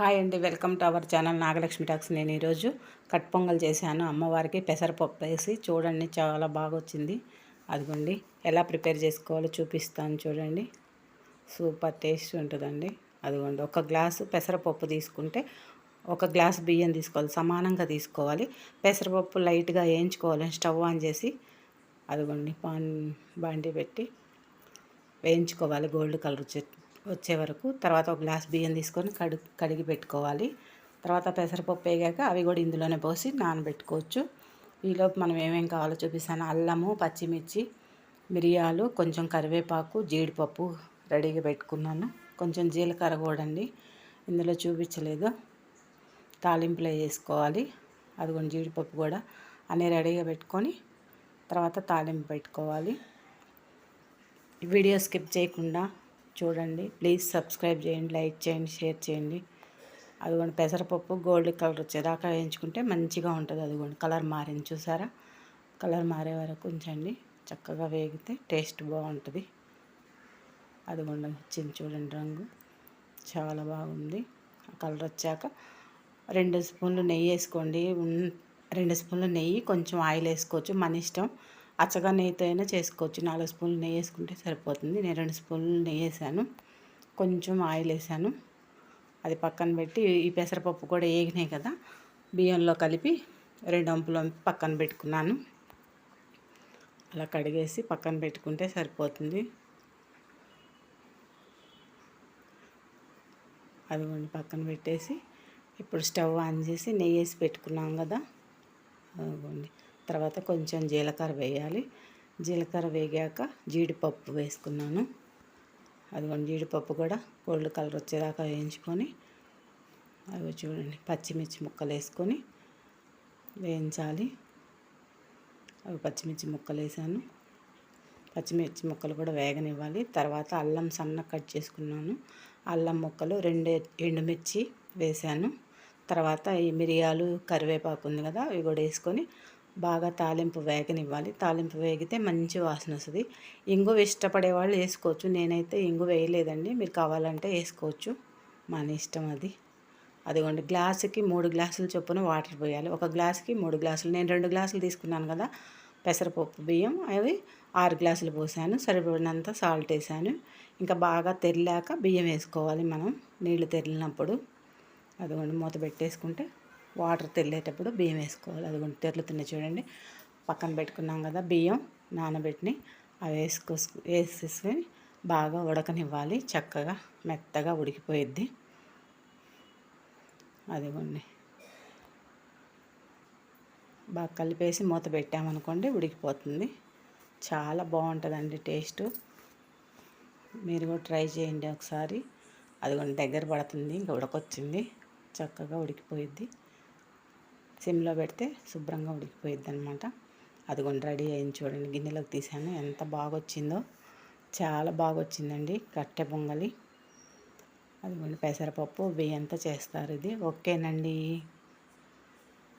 Hi అండి, welcome to our channel Nagalakshmi talks. నేను ఈరోజు కట్ పొంగల్ చేశాను అమ్మవారికి పెసరపప్పు వేసి. చూడండి, చాలా బాగా వచ్చింది. అదిగోండి, ఎలా ప్రిపేర్ చేసుకోవాలో చూపిస్తాను చూడండి. సూపర్ టేస్ట్ ఉంటుందండి. అదిగోండి, ఒక గ్లాసు పెసరపప్పు తీసుకుంటే ఒక గ్లాసు బియ్యం తీసుకోవాలి, సమానంగా తీసుకోవాలి. పెసరపప్పు లైట్గా వేయించుకోవాలి. స్టవ్ ఆన్ చేసి అదిగోండి బాండి పెట్టి వేయించుకోవాలి గోల్డ్ కలర్ వచ్చే వరకు. తర్వాత ఒక గ్లాస్ బియ్యం తీసుకొని కడిగి పెట్టుకోవాలి. తర్వాత పెసరపప్పు వేగాక అవి కూడా ఇందులోనే పోసి నానబెట్టుకోవచ్చు. ఈలోపు మనం ఏమేం కావాలో చూపిస్తాను. అల్లము, పచ్చిమిర్చి, మిరియాలు, కొంచెం కరివేపాకు, జీడిపప్పు రెడీగా పెట్టుకున్నాను. కొంచెం జీలకర్ర కూడా అండి, ఇందులో చూపించలేదు. తాలింపులో వేసుకోవాలి. అదిగోండి, జీడిపప్పు కూడా అన్నీ రెడీగా పెట్టుకొని తర్వాత తాలింపు పెట్టుకోవాలి. వీడియో స్కిప్ చేయకుండా చూడండి. ప్లీజ్ సబ్స్క్రైబ్ చేయండి, లైక్ చేయండి, షేర్ చేయండి. అదిగోండి, పెసరపప్పు గోల్డ్ కలర్ వచ్చేదాకా వేయించుకుంటే మంచిగా ఉంటుంది. అదిగోండి, కలర్ మారింది చూసారా? కలర్ మారే వరకు ఉంచండి. చక్కగా వేగితే టేస్ట్ బాగుంటుంది. అదిగోండి, వచ్చింది చూడండి, రంగు చాలా బాగుంది. కలర్ వచ్చాక 2 స్పూన్లు నెయ్యి వేసుకోండి. 2 స్పూన్లు నెయ్యి, కొంచెం ఆయిల్ వేసుకోవచ్చు, మన ఇష్టం. అచ్చగా నెయ్యితో అయినా చేసుకోవచ్చు. 4 స్పూన్లు నెయ్యి వేసుకుంటే సరిపోతుంది. నేను 2 స్పూన్లు నెయ్యి వేసాను, కొంచెం ఆయిల్ వేసాను. అది పక్కన పెట్టి, ఈ పెసరపప్పు కూడా వేగినాయి కదా, బియ్యంలో కలిపి 2 వంపులు పక్కన పెట్టుకున్నాను. అలా కడిగేసి పక్కన పెట్టుకుంటే సరిపోతుంది. అదిగోండి, పక్కన పెట్టేసి ఇప్పుడు స్టవ్ ఆన్ చేసి నెయ్యి వేసి పెట్టుకున్నాం కదా, అదిగోండి. తర్వాత కొంచెం జీలకర్ర వేయాలి. జీలకర్ర వేగాక జీడిపప్పు వేసుకున్నాను. అదిగోండి, జీడిపప్పు కూడా గోల్డ్ కలర్ వచ్చేదాకా వేయించుకొని, అవి చూడండి, పచ్చిమిర్చి ముక్కలు వేసుకొని వేయించాలి. అవి పచ్చిమిర్చి ముక్కలు వేసాను. పచ్చిమిర్చి ముక్కలు కూడా వేగనివ్వాలి. తర్వాత అల్లం సన్న కట్ చేసుకున్నాను. అల్లం ముక్కలు, 2 ఎండుమిర్చి వేసాను. తర్వాత ఈ మిరియాలు, కరివేపాకు ఉంది కదా, అవి కూడా వేసుకొని బాగా తాలింపు వేగనివ్వాలి. తాలింపు వేగితే మంచి వాసన వస్తుంది. ఇంగువ ఇష్టపడే వాళ్ళు వేసుకోవచ్చు. నేనైతే ఇంగువ వేయలేదండి, మీరు కావాలంటే వేసుకోవచ్చు, మన ఇష్టం అది. అదిగోండి, గ్లాసుకి 3 గ్లాసుల చొప్పున వాటర్ పోయాలి. ఒక గ్లాసుకి 3 గ్లాసులు. నేను 2 గ్లాసులు తీసుకున్నాను కదా పెసరపప్పు బియ్యం, అవి 6 గ్లాసులు పోసాను. సరిపడినంత సాల్ట్ వేసాను. ఇంకా బాగా తెరిలాక బియ్యం వేసుకోవాలి మనం, నీళ్లు తెరిలినప్పుడు. అదిగోండి, మూత పెట్టేసుకుంటే వాటర్ తెల్లేటప్పుడు బియ్యం వేసుకోవాలి. అదిగోండి, తెరులుతున్నాయి చూడండి. పక్కన పెట్టుకున్నాం కదా బియ్యం నానబెట్టిని, అవి వేసేసుకొని బాగా ఉడకనివ్వాలి. చక్కగా మెత్తగా ఉడికిపోయిద్ది. అదిగోండి, బాగా కలిపేసి మూత పెట్టామనుకోండి ఉడికిపోతుంది. చాలా బాగుంటుందండి టేస్టు. మీరు కూడా ట్రై చేయండి ఒకసారి. అదిగోండి, దగ్గర పడుతుంది, ఇంకా ఉడకొచ్చింది. చక్కగా ఉడికిపోయిద్ది. సిమ్లో పెడితే శుభ్రంగా ఉడికిపోయిద్ది అనమాట. అదిగోండి, రెడీ అయింది చూడండి. గిన్నెలోకి తీసాను. ఎంత బాగా వచ్చిందో, చాలా బాగా వచ్చిందండి కట్టె పొంగలి. అదిగోండి, పెసరపప్పు బియ్యంతో చేస్తారు ఇది. ఓకేనండి.